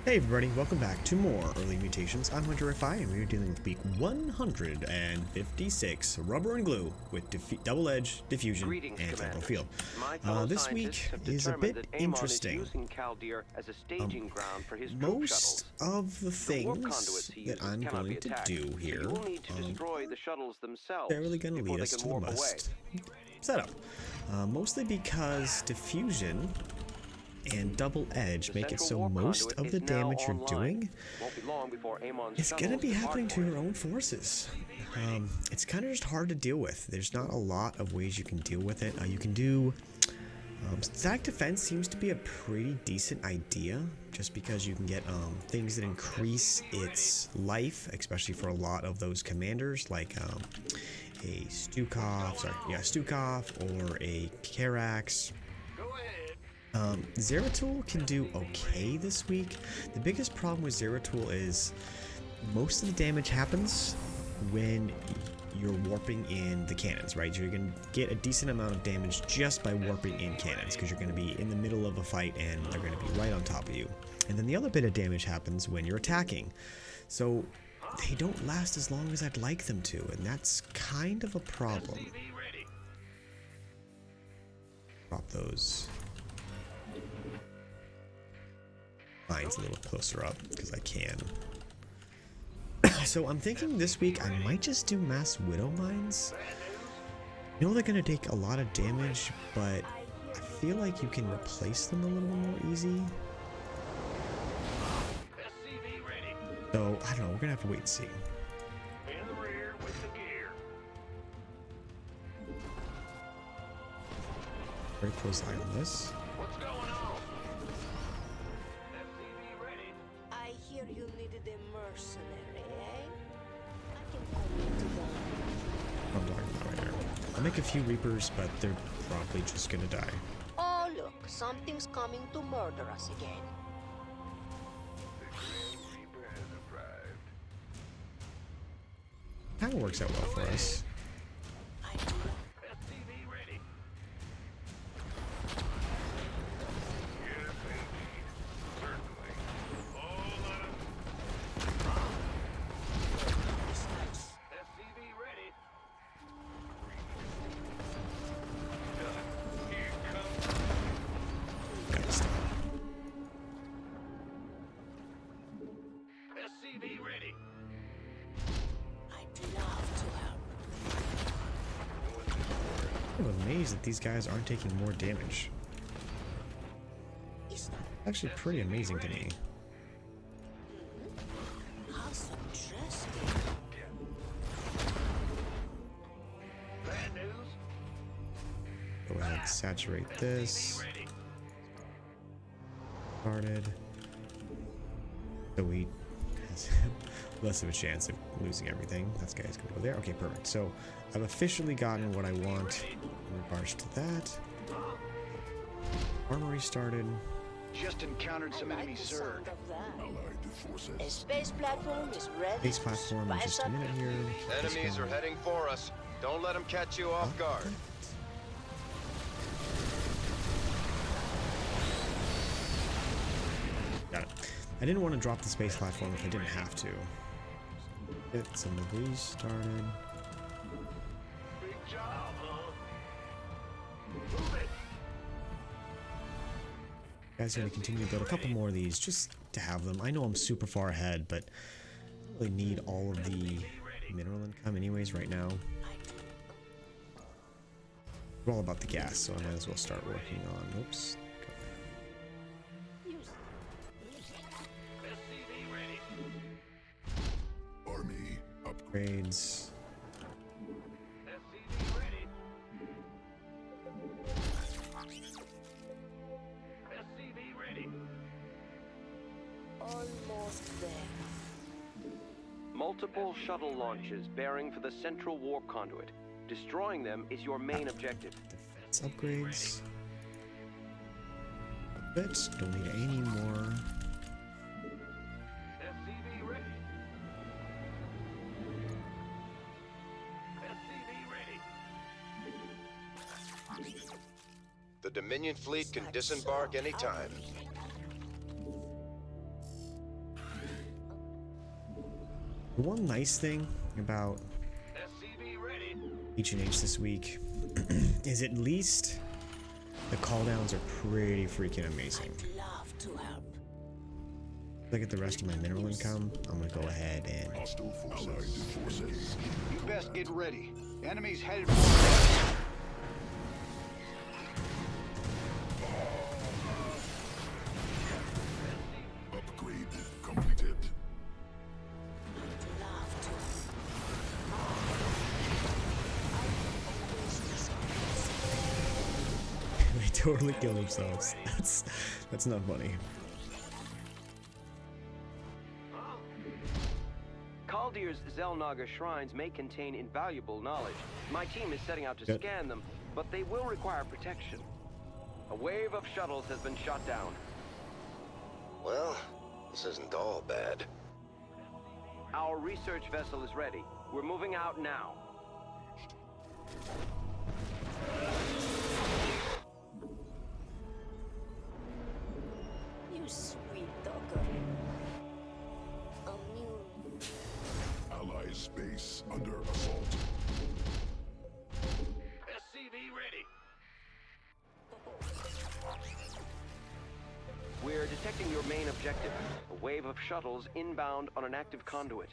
Hey everybody, welcome back to more early mutations. I'm Hunter FI and we're dealing with week 156, Rubber and Glue with Double Edge, Diffusion, Greetings, and Temporal Commanders. Field. My fellow This scientists week have is a determined bit that Amon interesting. is using Kaldir as a staging ground for his troop shuttles. Most of the The warp conduits things he that uses I'm cannot be going to attacked, do so here you will need to destroy are the shuttles themselves barely going to before lead they us can to the warp away. must setup. Mostly because Diffusion and Double Edge The make it so central warp most conduit of the is now damage you're online. doing Won't be long before Amon's it's going to shuttles be depart happening for to it. your own forces. It's kind of just hard to deal with. There's not a lot of ways you can deal with it. You can do... static defense seems to be a pretty decent idea, just because you can get things that increase its life, especially for a lot of those commanders, like a Stukov or a Karax. Zeratul can do okay this week. The biggest problem with Zeratul is most of the damage happens when you're warping in the cannons, right? So you're going to get a decent amount of damage just by warping in cannons, because you're going to be in the middle of a fight and they're going to be right on top of you. And then the other bit of damage happens when you're attacking. So they don't last as long as I'd like them to, and that's kind of a problem. Drop those mines a little closer up because I can. So I'm thinking this week I might just do mass widow mines. I know they're gonna take a lot of damage, but I feel like you can replace them a little more easy. So I don't know, we're gonna have to wait and see. In the rear with the gear. Very close eye on this. What's going on? FCV ready. I hear you needed a mercenary, eh? I can commit to that. I'm talking about right there. I'll make a few Reapers, but they're probably just gonna die. Oh look, something's coming to murder us again. The Grim Reaper has arrived. Kinda works out well for us. FCV ready. Yes, indeed. Certainly. All out of... FCV ready. Done. Here comes... Gotta stop. SCV ready. I'd love to help. I'm amazed that these guys aren't taking more damage. Is that Actually pretty amazing to me. how interesting? Bad news. Go ahead and saturate this. Ready. Started. So we has less of a chance of losing everything. That guy's gonna go there. Okay, perfect. So I've officially gotten what I want in regards to that. Armory started. Just encountered some I like enemy the Zerg. sound of that. Allied A forces. space platform is ready. Base platform in just a minute here. Keep this Enemies are going. heading for us. Don't let them catch you off guard. Got it. I didn't want to drop the space platform if I didn't have to. Get some of these started. Big job, huh? Move it. Guys, gonna continue to build a couple more of these just to have them. I know I'm super far ahead, but I don't really need all of the mineral income anyways right now. We're all about the gas, so I might as well start working on. Oops. SCV ready. Army Upgrades. SCV ready. SCV ready. Almost there. Multiple shuttle launches bearing for the central warp conduit. Destroying them is your main objective. Defense upgrades. Bits. Don't need any more. SCV ready. SCV ready. The Dominion fleet can disembark anytime. The one nice thing about SCV ready. H&H this week is at least the cooldowns are pretty freaking amazing. Love to help. Look at the rest of my mineral income. I'm gonna go ahead and You best get ready. Enemies headed for Upgrade completed. Love to they totally kill themselves. That's not funny. Kaldir's Zelnaga shrines may contain invaluable knowledge. My team is setting out to Good. scan them, but they will require protection. A wave of shuttles has been shot down. Well, this isn't all bad. Our research vessel is ready. We're moving out now. you sweet dogger. Immune. Ally space under assault. SCV ready. We're detecting your main objective. A wave of shuttles inbound on an active conduit.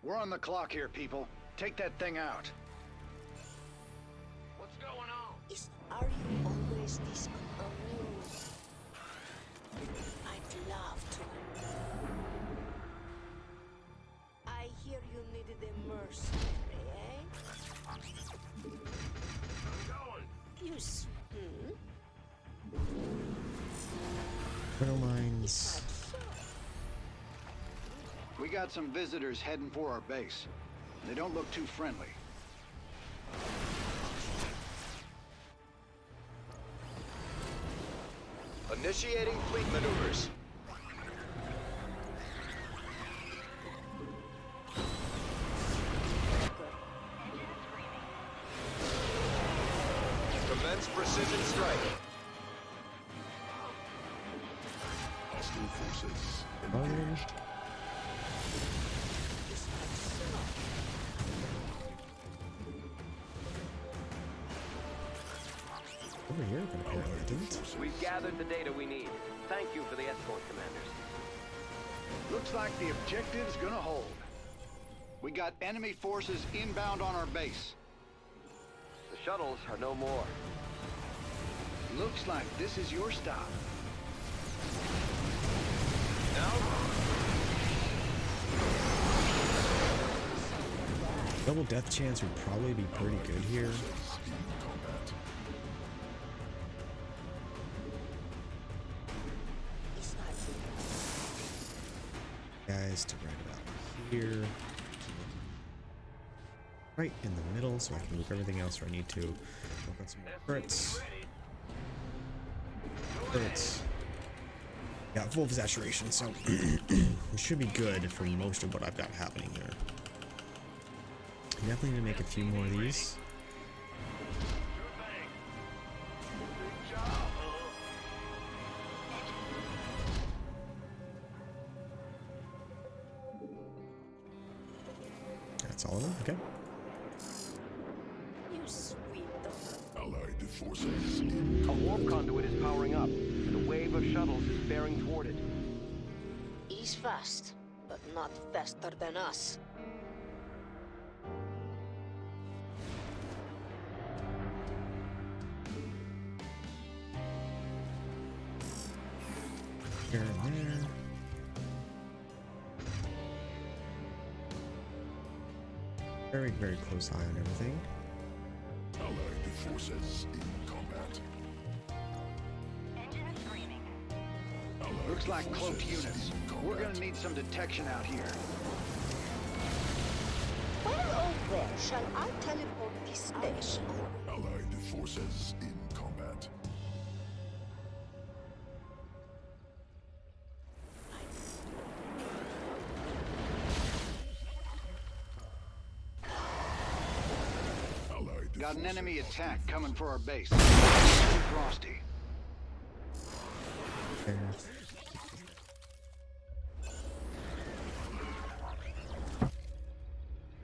We're on the clock here, people. Take that thing out. What's going on? Are you always this immune? I'd love to. I hear you needed a mercenary, eh? I'm going. You Mineral mines. We got some visitors heading for our base. They don't look too friendly. Initiating fleet maneuvers. Commence precision strike. Hostile forces Um, engaged. over here, but apparently I didn't. We've gathered the data we need. Thank you for the escort, commanders. Looks like the objective's gonna hold. We got enemy forces inbound on our base. The shuttles are no more. Looks like this is your stop. Double death chance would probably be pretty good here. Guys to right about here. Right in the middle, so I can move everything else where I need to. Work on some more crits. Crits. Yeah, full saturation, so it should be good for most of what I've got happening here. Definitely need to make a few more of these. Big job, huh? That's all of them, okay. You sweet dog. Allied forces A warp conduit is powering up, and a wave of shuttles is bearing toward it. He's fast, but not faster than us. Here and there. Very, very close eye on everything. Allied forces in combat. Allied Looks like cloaked forces units. in We're gonna combat. need some detection out here. Where oh where shall I teleport this station? Allied forces in combat. Allied Got an forces enemy in attack coming for our base. Frosty. There.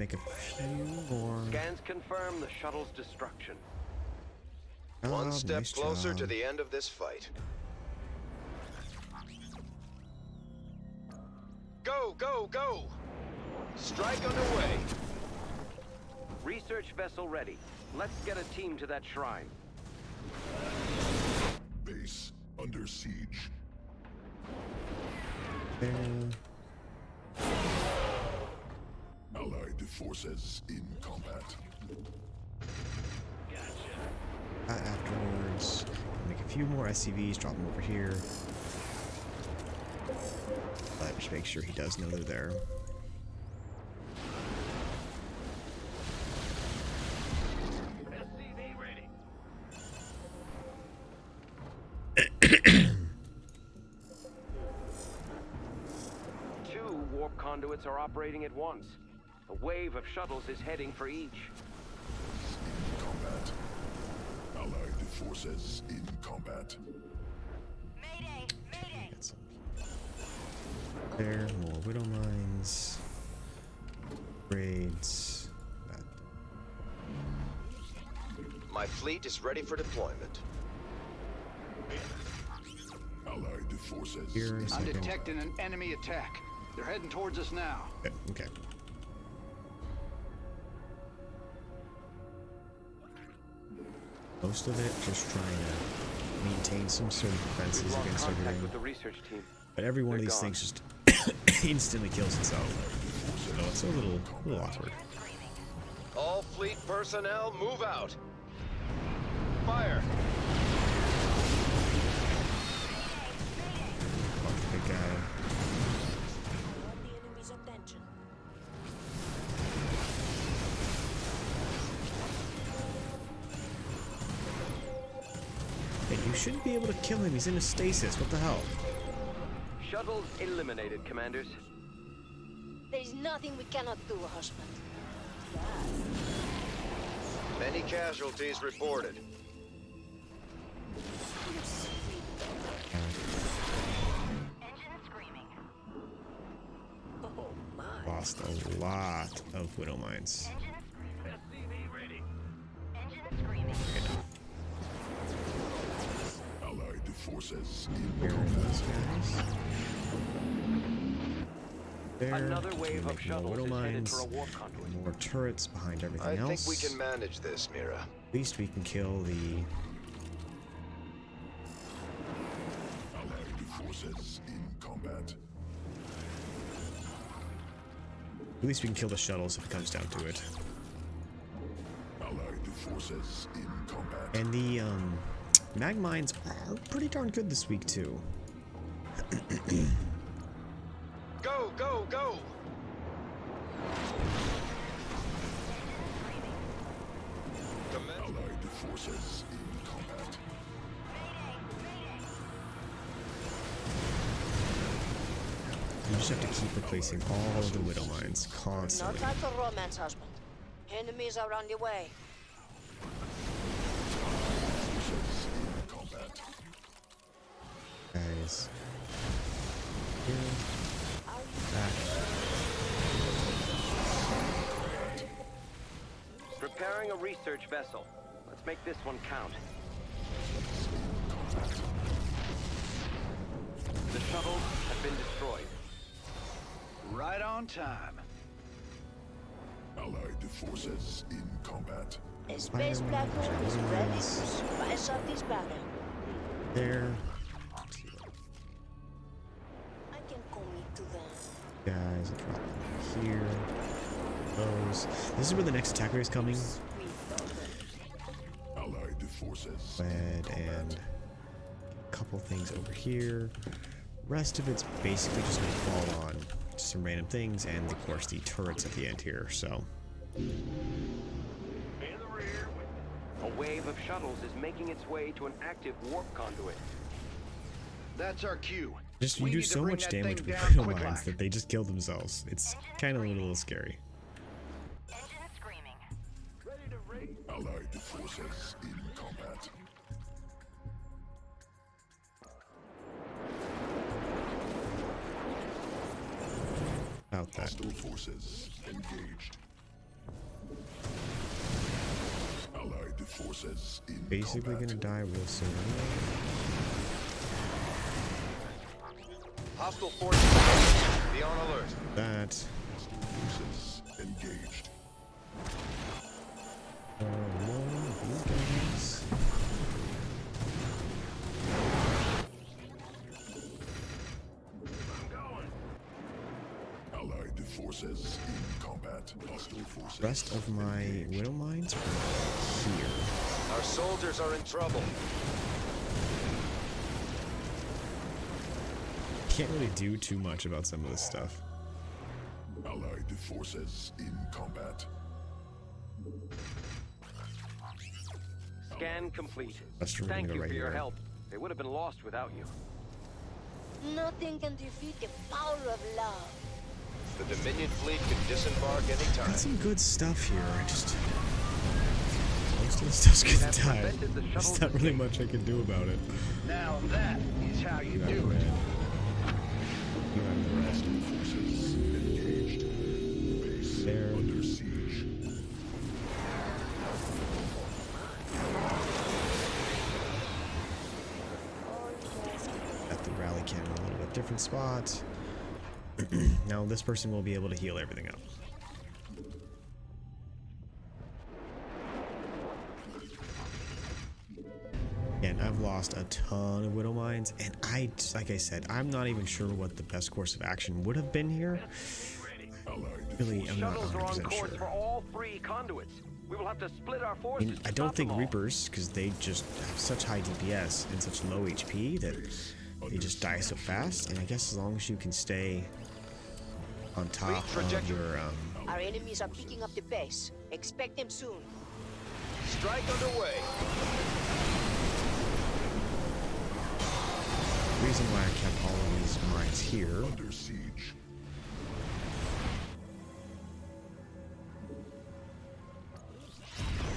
make a few more. Scans confirm the shuttle's destruction. One step Nice closer to job. the end of this fight. Go, go, go! Strike underway. Research vessel ready. Let's get a team to that shrine. Base under siege. There. Allied forces in combat. Afterwards, make a few more SCVs, drop them over here. But just make sure he does know they're there. SCV ready. Two warp conduits are operating at once. A wave of shuttles is heading for each. In combat. Allied forces in combat. Get some. There, more widow mines. Raids. My fleet is ready for deployment. Allied forces. Here in a I'm second. detecting an enemy attack. They're heading towards us now. Okay. Most of it just trying to maintain some sort of defenses We've lost against contact everything. with the research team. But every one of They're these gone. things just instantly kills itself. So it's a little awkward. All fleet personnel, move out. Fire! Oh, big guy. Want the enemy's attention. Hey, you shouldn't be able to kill him. He's in a stasis. What the hell? Shuttles eliminated, commanders. There is nothing we cannot do, husband. Many casualties reported. Oh my. Lost a lot of widow mines. SCV ready. Allied forces Here in are combat. those guys. There. Another wave of Make more shuttles widow is headed mines. for a warp conduit. More turrets behind everything I else. think we can manage this, Mira. At least we can kill the. Allied forces in combat. At least we can kill the shuttles if it comes down to it. Allied forces in combat. And the mag mines are pretty darn good this week too. Go, go, go! Allied forces in combat. You just have to keep replacing all of the widow mines Not constantly. time for romance, husband. Enemies are on the way. Forces in combat. Guys. Here. Back. Preparing a research vessel. Let's make this one count. The shuttles have been destroyed. Right on time. Allied forces in combat. A space black hole is ready to spice up this battle. There. I can commit to them. Guys, drop them here. Those. This is where the next attack wave is coming. Sweet daughter. Allied forces Red and a couple things over here. Rest of it's basically just gonna fall on some random things, and of course the turrets at the end here. So In the rear. A wave of shuttles is making its way to an active warp conduit. That's our cue. just you We do need to so bring much that damage thing with down widow quick mines like. that they just kill themselves. It's kind of a little scary. Ready to raid. Allied forces in combat. About that. Hostile forces engaged. forces in Basically combat. gonna die real soon. Hostile forces. Be on alert. That. Forces engaged. More blue guys. Allied forces in combat. Hostile forces. Rest of my widow mines are here. Our soldiers are in trouble. Can't really do too much about some of this stuff. Allied forces in combat. Scan complete. That's true, we're Thank gonna you go right for your here. help. They would have been lost without you. Nothing can defeat the power of love. The Dominion fleet can disembark Got anytime. some good stuff here. I just most of the stuff's gonna have die. prevented the There's shuttle's not really escape. much I can do about it. Now that is how you That do red. it. You have the rest. Forces engaged. Base There. under siege. At the rally cannon, a little bit different spot. Now this person will be able to heal everything up. And I've lost a ton of widow mines, and like I said, I'm not even sure what the best course of action would have been here. Allied Really, I'm not Shuttles are on 100% course for sure. all 3 conduits. We will have to split our I forces. mean, to I don't stop think them all. Reapers, because they just have such high DPS and such low HP that they just die so fast. And I guess as long as you can stay on top of your Our enemies are picking up the pace. Expect them soon. Strike underway. reason why I kept all of these mines here. under siege.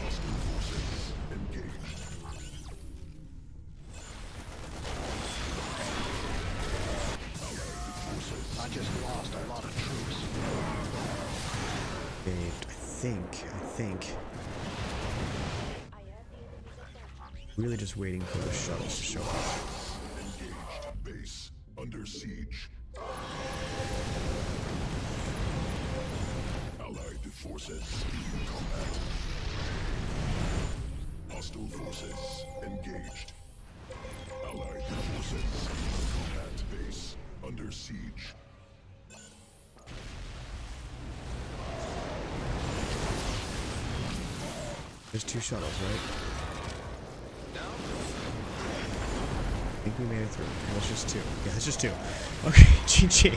Hostile forces engaged. Allied forces. I just lost a lot of troops. Saved, I think. Really just waiting for the shuttles to show up. Engaged. Base under siege. Allied forces in combat. Hostile forces engaged. Allied forces in combat. Base under siege. There's 2 shuttles, right? I think we made it through. That's just 2. Yeah, that's just 2. Okay, GG.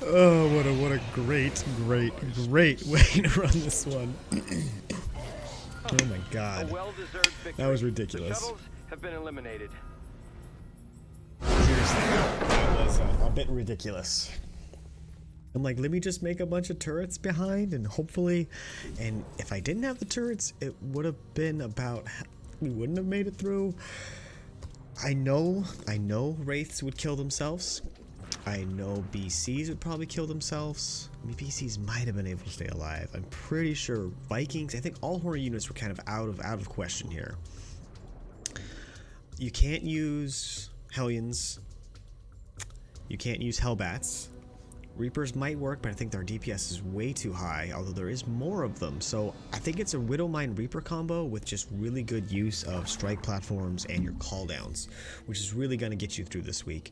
Oh, what a great way to run this one. Oh my A god. well-deserved victory. That was The ridiculous. shuttles have been eliminated. Seriously, that was a bit ridiculous. I'm like, let me just make a bunch of turrets behind and hopefully, and if I didn't have the turrets, it would have been about, we wouldn't have made it through. I know Wraiths would kill themselves. I know BCs would probably kill themselves. I mean, BCs might have been able to stay alive. I'm pretty sure Vikings, I think all horror units were kind of out of question here. You can't use Hellions. You can't use Hellbats. Reapers might work, but I think their DPS is way too high, although there is more of them. So I think it's a Widowmine Reaper combo with just really good use of strike platforms and your cooldowns, which is really going to get you through this week.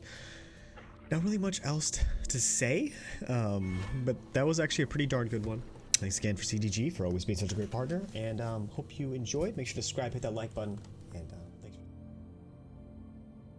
Not really much else to say, but that was actually a pretty darn good one. Thanks again for CDG for always being such a great partner, and hope you enjoyed. Make sure to subscribe, hit that like button, and